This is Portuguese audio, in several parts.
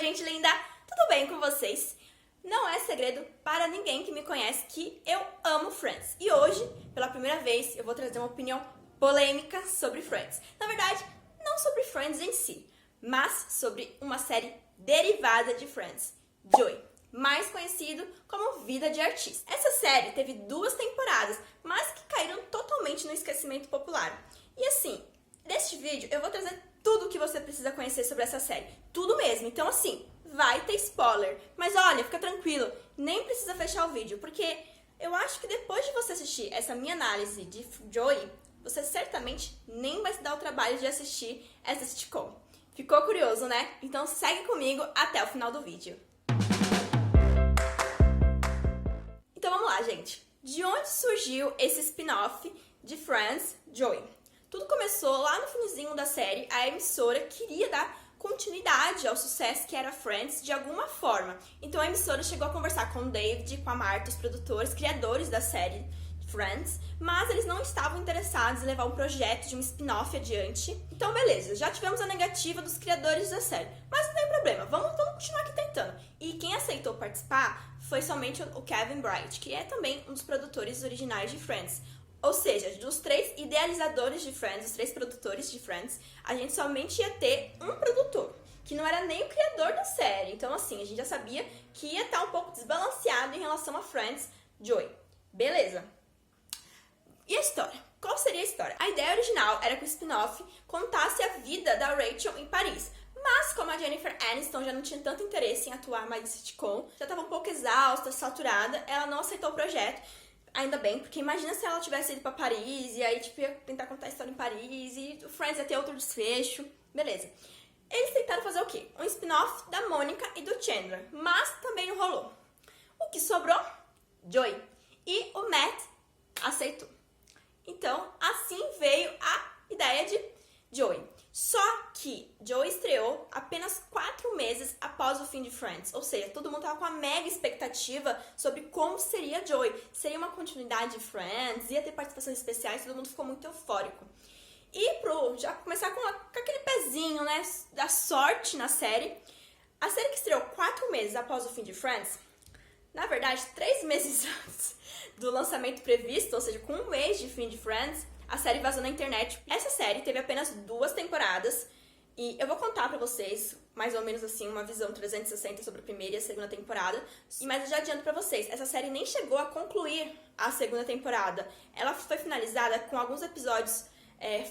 gente linda! Tudo bem com vocês? Não é segredo para ninguém que me conhece que eu amo Friends. E hoje, pela primeira vez, eu vou trazer uma opinião polêmica sobre Friends. Na verdade, não sobre Friends em si, mas sobre uma série derivada de Friends, Joey, mais conhecido como Vida de Artista. Essa série teve 2 temporadas, mas que caíram totalmente no esquecimento popular. E assim, neste vídeo eu vou trazer tudo o que você precisa conhecer sobre essa série. Tudo mesmo. Então assim, vai ter spoiler. Mas olha, fica tranquilo, nem precisa fechar o vídeo, porque eu acho que depois de você assistir essa minha análise de Joey, você certamente nem vai se dar o trabalho de assistir essa sitcom. Ficou curioso, né? Então segue comigo até o final do vídeo. Então vamos lá, gente. De onde surgiu esse spin-off de Friends, Joey? Tudo começou lá no finzinho da série. A emissora queria dar continuidade ao sucesso que era Friends de alguma forma. Então a emissora chegou a conversar com o David, com a Marta, os produtores, criadores da série Friends, mas eles não estavam interessados em levar um projeto de um spin-off adiante. Então beleza, já tivemos a negativa dos criadores da série, mas não tem problema, vamos continuar aqui tentando. E quem aceitou participar foi somente o Kevin Bright, que é também um dos produtores originais de Friends. Ou seja, dos 3 idealizadores de Friends, os 3 produtores de Friends, a gente somente ia ter um produtor, que não era nem o criador da série. Então assim, a gente já sabia que ia estar um pouco desbalanceado em relação a Friends, Joey. Beleza. E a história? Qual seria a história? A ideia original era que o spin-off contasse a vida da Rachel em Paris. Mas como a Jennifer Aniston já não tinha tanto interesse em atuar mais em sitcom, já estava um pouco exausta, saturada, ela não aceitou o projeto. Ainda bem, porque imagina se ela tivesse ido pra Paris e aí tipo, ia tentar contar a história em Paris e o Friends ia ter outro desfecho. Beleza. Eles tentaram fazer o quê? Um spin-off da Mônica e do Chandler, mas também não rolou. O que sobrou? Joey. E o Matt aceitou. Então, assim veio a ideia de Joey. Só que Joey estreou apenas 4 meses após o fim de Friends. Ou seja, todo mundo tava com uma mega expectativa sobre como seria Joey. Seria uma continuidade de Friends, ia ter participações especiais, todo mundo ficou muito eufórico. E pro já começar com aquele pezinho, né, da sorte na série, a série que estreou 4 meses após o fim de Friends, na verdade, 3 meses antes do lançamento previsto, ou seja, com 1 mês de fim de Friends, a série vazou na internet. Essa série teve apenas 2 temporadas e eu vou contar pra vocês, mais ou menos assim, uma visão 360 sobre a primeira e a segunda temporada. Mas eu já adianto pra vocês, essa série nem chegou a concluir a segunda temporada. Ela foi finalizada com alguns episódios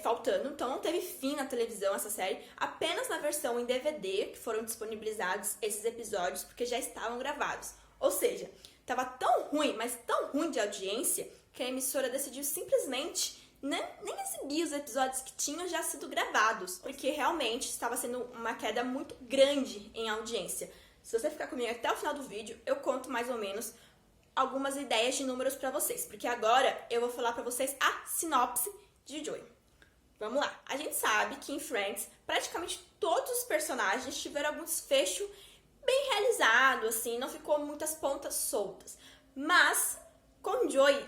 faltando, então não teve fim na televisão essa série, apenas na versão em DVD que foram disponibilizados esses episódios, porque já estavam gravados. Ou seja, tava tão ruim, mas tão ruim de audiência, que a emissora decidiu simplesmente nem exibir os episódios que tinham já sido gravados, porque realmente estava sendo uma queda muito grande em audiência. Se você ficar comigo até o final do vídeo, eu conto mais ou menos algumas ideias de números pra vocês, porque agora eu vou falar pra vocês a sinopse de Joey. Vamos lá. A gente sabe que em Friends, praticamente todos os personagens tiveram algum desfecho bem realizado, assim, não ficou muitas pontas soltas. Mas, com Joey,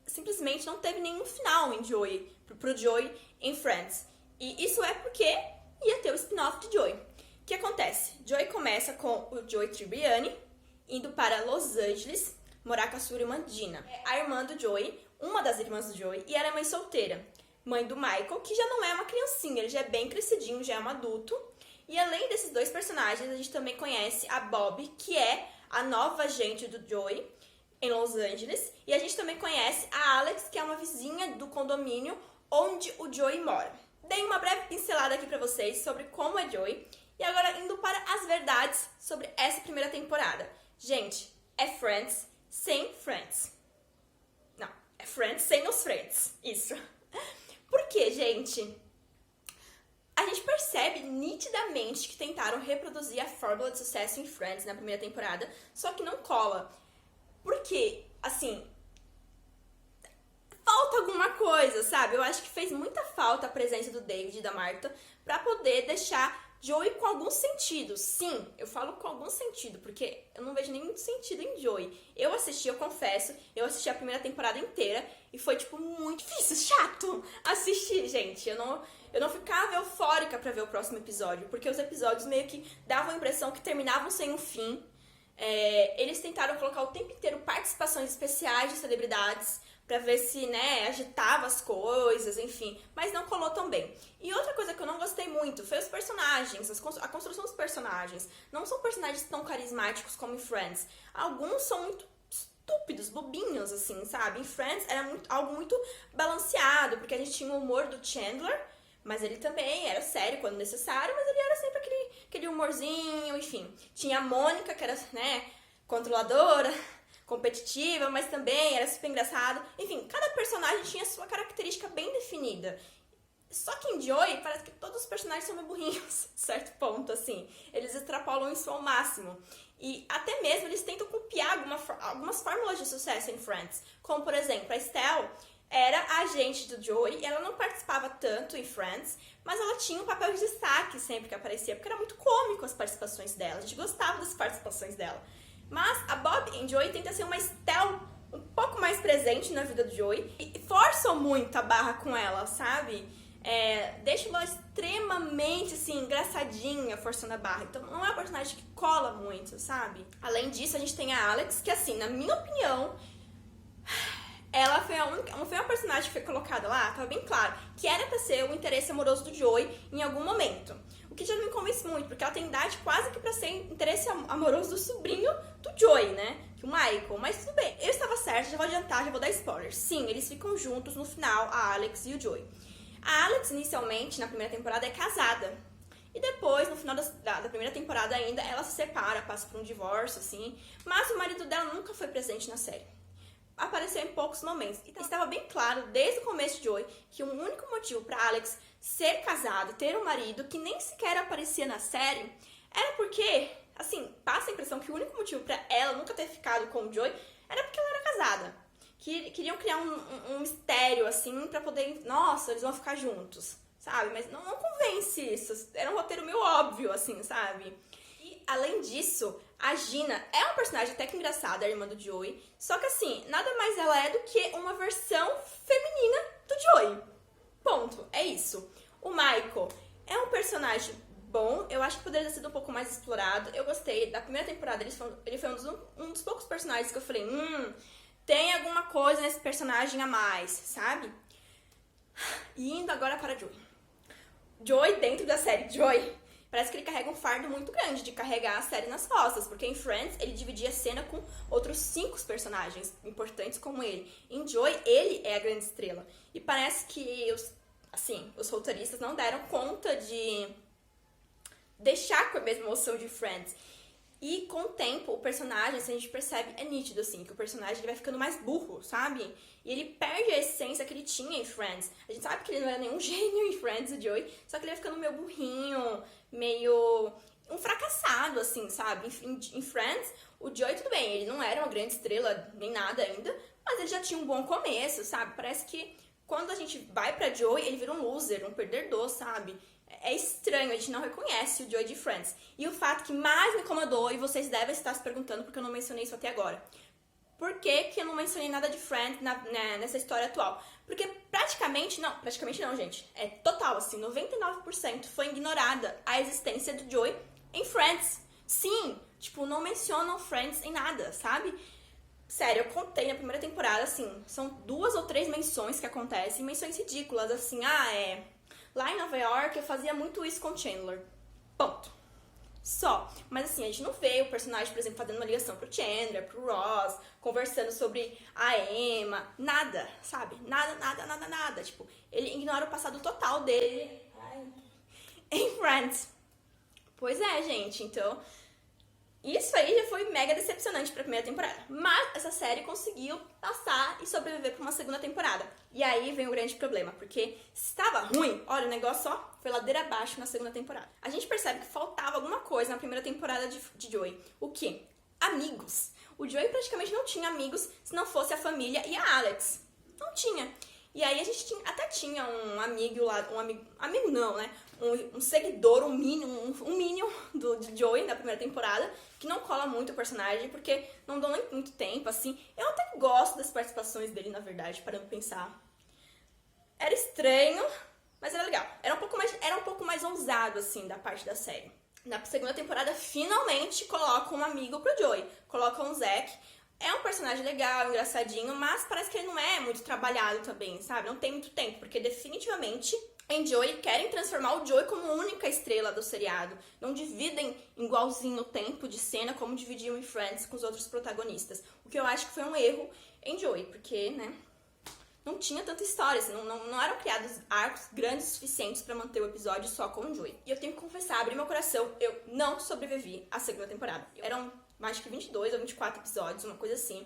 simplesmente não teve nenhum final em Joey, pro Joey em Friends. E isso é porque ia ter o spin-off de Joey. O que acontece? Joey começa com o Joey Tribbiani indo para Los Angeles morar com a sua irmã Dina. A irmã do Joey, uma das irmãs do Joey, e ela é mãe solteira. Mãe do Michael, que já não é uma criancinha, ele já é bem crescidinho, já é um adulto. E além desses 2 personagens, a gente também conhece a Bob, que é a nova agente do Joey em Los Angeles. E a gente também conhece a Alex, que é uma vizinha do condomínio onde o Joey mora. Dei uma breve pincelada aqui pra vocês sobre como é Joey. E agora indo para as verdades sobre essa primeira temporada. Gente, é Friends sem Friends. Não, é Friends sem os Friends. Isso. Por quê, gente? A gente percebe nitidamente que tentaram reproduzir a fórmula de sucesso em Friends na primeira temporada, só que não cola. Porque, assim, falta alguma coisa, sabe? Eu acho que fez muita falta a presença do David e da Marta pra poder deixar Joey com algum sentido. Sim, eu falo com algum sentido, porque eu não vejo nenhum sentido em Joey. Eu assisti, eu confesso, eu assisti a primeira temporada inteira e foi, tipo, muito difícil, chato assistir, gente. Eu não ficava eufórica pra ver o próximo episódio, porque os episódios meio que davam a impressão que terminavam sem um fim. Eles tentaram colocar o tempo inteiro participações especiais de celebridades pra ver se, né, agitava as coisas, enfim, mas não colou tão bem. E outra coisa que eu não gostei muito foi os personagens, a construção dos personagens. Não são personagens tão carismáticos como em Friends. Alguns são muito estúpidos, bobinhos, assim, sabe? Em Friends era algo muito balanceado, porque a gente tinha o humor do Chandler, mas ele também era sério quando necessário, mas ele era sempre aquele humorzinho, enfim. Tinha a Mônica, que era, né, controladora, competitiva, mas também era super engraçado. Enfim, cada personagem tinha sua característica bem definida. Só que em Joey, parece que todos os personagens são meio burrinhos, certo ponto, assim. Eles extrapolam isso ao máximo. E até mesmo eles tentam copiar algumas fórmulas de sucesso em Friends. Como, por exemplo, a Estelle era a agente do Joey, e ela não participava tanto em Friends, mas ela tinha um papel de destaque sempre que aparecia, porque era muito cômico as participações dela. A gente gostava das participações dela. Mas a Bob em Joey tenta ser uma Estelle um pouco mais presente na vida do Joey e forçam muito a barra com ela, sabe? Deixam ela extremamente, assim, engraçadinha, forçando a barra. Então não é uma personagem que cola muito, sabe? Além disso, a gente tem a Alex, que, assim, na minha opinião, ela foi uma personagem que foi colocada lá, tava bem claro, que era pra ser o interesse amoroso do Joey em algum momento. O que já não me convence muito, porque ela tem idade quase que pra ser interesse amoroso do sobrinho do Joey, né? Que o Michael, mas tudo bem. Eu estava certa, já vou adiantar, já vou dar spoilers. Sim, eles ficam juntos no final, a Alex e o Joey. A Alex, inicialmente, na primeira temporada, é casada. E depois, no final da primeira temporada ainda, ela se separa, passa por um divórcio, assim. Mas o marido dela nunca foi presente na série. Apareceu em poucos momentos. E estava bem claro, desde o começo de Joey, que o único motivo para Alex ser casada, ter um marido que nem sequer aparecia na série, era porque, assim, passa a impressão que o único motivo para ela nunca ter ficado com o Joey era porque ela era casada. Queriam criar um mistério, assim, pra poder... Nossa, eles vão ficar juntos, sabe? Mas não convence isso. Era um roteiro meio óbvio, assim, sabe? E, além disso, a Gina é uma personagem até que engraçada, a irmã do Joey. Só que, assim, nada mais ela é do que uma versão feminina do Joey. Ponto. É isso. O Michael é um personagem bom. Eu acho que poderia ter sido um pouco mais explorado. Eu gostei. Da primeira temporada, ele foi um dos poucos personagens que eu falei... tem alguma coisa nesse personagem a mais, sabe? E indo agora para Joey. Joey, dentro da série Joey, parece que ele carrega um fardo muito grande de carregar a série nas costas, porque em Friends ele dividia a cena com outros 5 personagens importantes como ele. Em Joey, ele é a grande estrela. E parece que os roteiristas não deram conta de deixar com a mesma emoção de Friends. E com o tempo, o personagem, assim, a gente percebe, é nítido, assim, que o personagem ele vai ficando mais burro, sabe? E ele perde a essência que ele tinha em Friends. A gente sabe que ele não era nenhum gênio em Friends, o Joey, só que ele vai ficando meio burrinho, meio... um fracassado, assim, sabe? Em Friends, o Joey, tudo bem, ele não era uma grande estrela, nem nada ainda, mas ele já tinha um bom começo, sabe? Parece que quando a gente vai pra Joey, ele vira um loser, um perdedor, sabe? É estranho, a gente não reconhece o Joey de Friends. E o fato que mais me incomodou, e vocês devem estar se perguntando porque eu não mencionei isso até agora. Por que eu não mencionei nada de Friends nessa história atual? Porque praticamente não, gente. É total, assim, 99% foi ignorada a existência do Joey em Friends. Sim, tipo, não mencionam Friends em nada, sabe? Sério, eu contei na primeira temporada, assim, são 2 ou 3 menções que acontecem, menções ridículas, assim, lá em Nova York eu fazia muito isso com Chandler. Ponto. Só. Mas assim, a gente não vê o personagem, por exemplo, fazendo uma ligação pro Chandler, pro Ross, conversando sobre a Emma. Nada, sabe? Nada. Tipo, ele ignora o passado total dele em Friends. Pois é, gente. Então, isso aí já foi mega decepcionante pra primeira temporada. Mas essa série conseguiu passar e sobreviver pra uma segunda temporada. E aí vem o grande problema, porque se estava ruim, olha, o negócio só foi ladeira abaixo na segunda temporada. A gente percebe que faltava alguma coisa na primeira temporada de Joey. O quê? Amigos. O Joey praticamente não tinha amigos se não fosse a família e a Alex. Não tinha. E aí a gente até tinha um amigo lá, amigo não, né? um seguidor, um minion de Joey na primeira temporada, que não cola muito o personagem, porque não dão nem muito tempo, assim. Eu até gosto das participações dele, na verdade, parando pra pensar. Era estranho, mas era legal. Era um pouco mais ousado, assim, da parte da série. Na segunda temporada, finalmente colocam um amigo pro Joey. Colocam o Zack. É um personagem legal, engraçadinho, mas parece que ele não é muito trabalhado também, sabe? Não tem muito tempo, porque definitivamente em Joey querem transformar o Joey como única estrela do seriado. Não dividem igualzinho o tempo de cena como dividiam em Friends com os outros protagonistas. O que eu acho que foi um erro em Joey, porque, né, não tinha tanta história, assim, não eram criados arcos grandes o suficientes pra manter o episódio só com o Joey. E eu tenho que confessar, abrir meu coração, eu não sobrevivi à segunda temporada. Eram mais que 22 ou 24 episódios, uma coisa assim.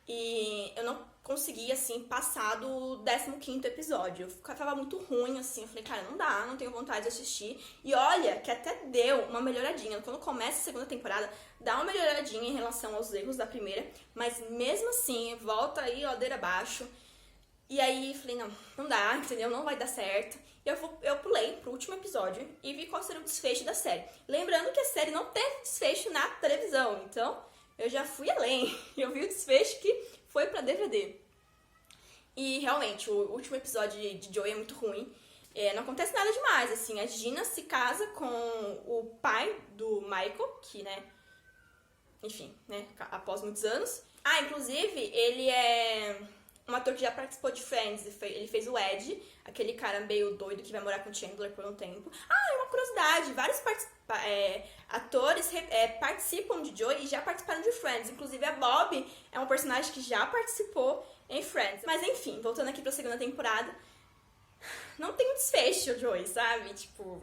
E eu não consegui, assim, passar do 15º episódio. Tava muito ruim, assim. Eu falei, cara, não dá, não tenho vontade de assistir. E olha, que até deu uma melhoradinha. Quando começa a segunda temporada, dá uma melhoradinha em relação aos erros da primeira. Mas mesmo assim, volta aí, ladeira abaixo. E aí, falei, não dá, entendeu? Não vai dar certo. Eu pulei pro último episódio e vi qual seria o desfecho da série. Lembrando que a série não teve desfecho na televisão, então eu já fui além. Eu vi o desfecho que foi pra DVD. E realmente, o último episódio de Joey é muito ruim. Não acontece nada demais, assim. A Gina se casa com o pai do Michael, que, né, enfim, né, após muitos anos. Ah, inclusive, ele é um ator que já participou de Friends, ele fez o Ed, aquele cara meio doido que vai morar com o Chandler por um tempo. Ah, e uma curiosidade, vários atores participam de Joey e já participaram de Friends. Inclusive a Bob é um personagem que já participou em Friends. Mas enfim, voltando aqui pra segunda temporada, não tem um desfecho, Joey, sabe? Tipo,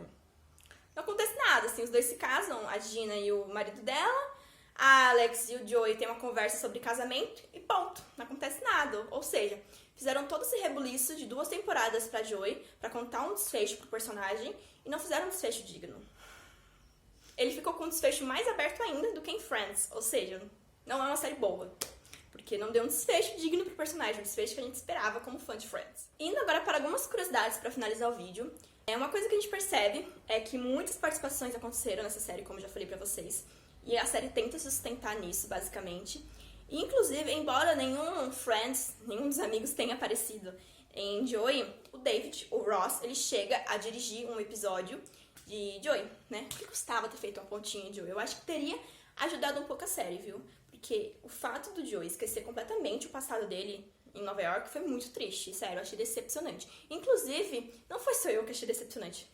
não acontece nada, assim, os dois se casam, a Gina e o marido dela. A Alex e o Joey têm uma conversa sobre casamento e ponto, não acontece nada. Ou seja, fizeram todo esse rebuliço de 2 temporadas pra Joey, pra contar um desfecho pro personagem, e não fizeram um desfecho digno. Ele ficou com um desfecho mais aberto ainda do que em Friends, ou seja, não é uma série boa, porque não deu um desfecho digno pro personagem, um desfecho que a gente esperava como fã de Friends. Indo agora para algumas curiosidades pra finalizar o vídeo, uma coisa que a gente percebe é que muitas participações aconteceram nessa série, como eu já falei pra vocês. E a série tenta se sustentar nisso, basicamente. E, inclusive, embora nenhum Friends, nenhum dos amigos tenha aparecido em Joey, o David, o Ross, ele chega a dirigir um episódio de Joey, né? O que custava ter feito uma pontinha em Joey? Eu acho que teria ajudado um pouco a série, viu? Porque o fato do Joey esquecer completamente o passado dele em Nova York foi muito triste, sério, eu achei decepcionante. Inclusive, não foi só eu que achei decepcionante.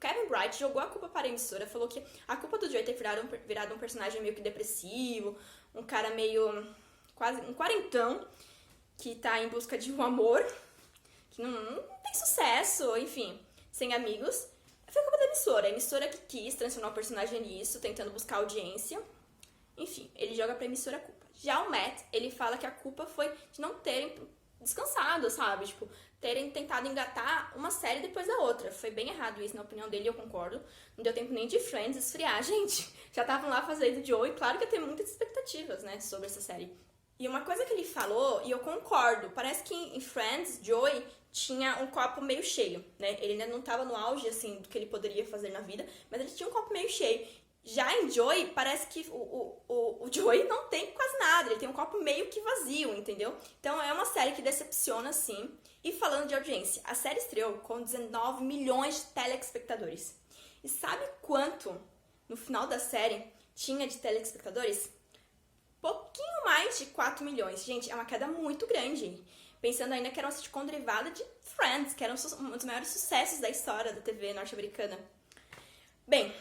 Kevin Bright jogou a culpa para a emissora, falou que a culpa do Joey ter virado um personagem meio que depressivo, um cara meio, quase um quarentão, que tá em busca de um amor, que não tem sucesso, enfim, sem amigos. Foi culpa da emissora, a emissora que quis transformar o personagem nisso, tentando buscar audiência. Enfim, ele joga pra emissora a culpa. Já o Matt, ele fala que a culpa foi de não terem descansado, sabe? Tipo, terem tentado engatar uma série depois da outra. Foi bem errado isso, na opinião dele, eu concordo. Não deu tempo nem de Friends esfriar, gente. Já estavam lá fazendo Joey, claro que ia ter muitas expectativas, né, sobre essa série. E uma coisa que ele falou, e eu concordo, parece que em Friends, Joey tinha um copo meio cheio, né? Ele ainda não tava no auge, assim, do que ele poderia fazer na vida, mas ele tinha um copo meio cheio. Já em Joey, parece que o Joey não tem quase nada, ele tem um copo meio que vazio, entendeu? Então é uma série que decepciona, sim. E falando de audiência, a série estreou com 19 milhões de telespectadores. E sabe quanto, no final da série, tinha de telespectadores? Pouquinho mais de 4 milhões. Gente, é uma queda muito grande. Pensando ainda que era uma sitcom derivada de Friends, que era um dos maiores sucessos da história da TV norte-americana. Bem,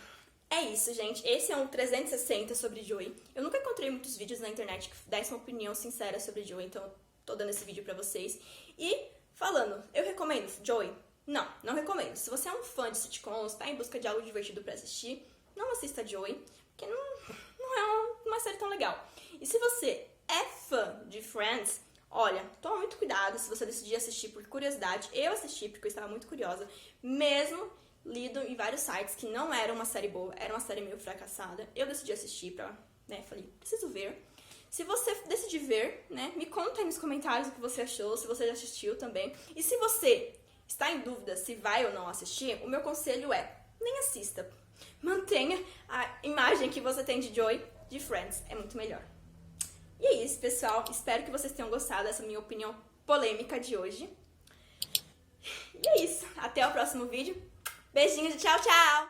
é isso, gente. Esse é um 360 sobre Joey. Eu nunca encontrei muitos vídeos na internet que dessem uma opinião sincera sobre Joey, então eu tô dando esse vídeo pra vocês. E, falando, eu recomendo Joey? Não recomendo. Se você é um fã de sitcoms, tá em busca de algo divertido pra assistir, não assista Joey, porque não é uma série tão legal. E se você é fã de Friends, olha, toma muito cuidado se você decidir assistir por curiosidade. Eu assisti porque eu estava muito curiosa, mesmo lido em vários sites que não era uma série boa, era uma série meio fracassada. Eu decidi assistir pra, né, falei, preciso ver. Se você decidir ver, né, me conta aí nos comentários o que você achou, se você já assistiu também. E se você está em dúvida se vai ou não assistir, o meu conselho é: nem assista. Mantenha a imagem que você tem de Joey de Friends, é muito melhor. E é isso, pessoal. Espero que vocês tenham gostado dessa minha opinião polêmica de hoje. E é isso. Até o próximo vídeo. Beijinhos e tchau, tchau!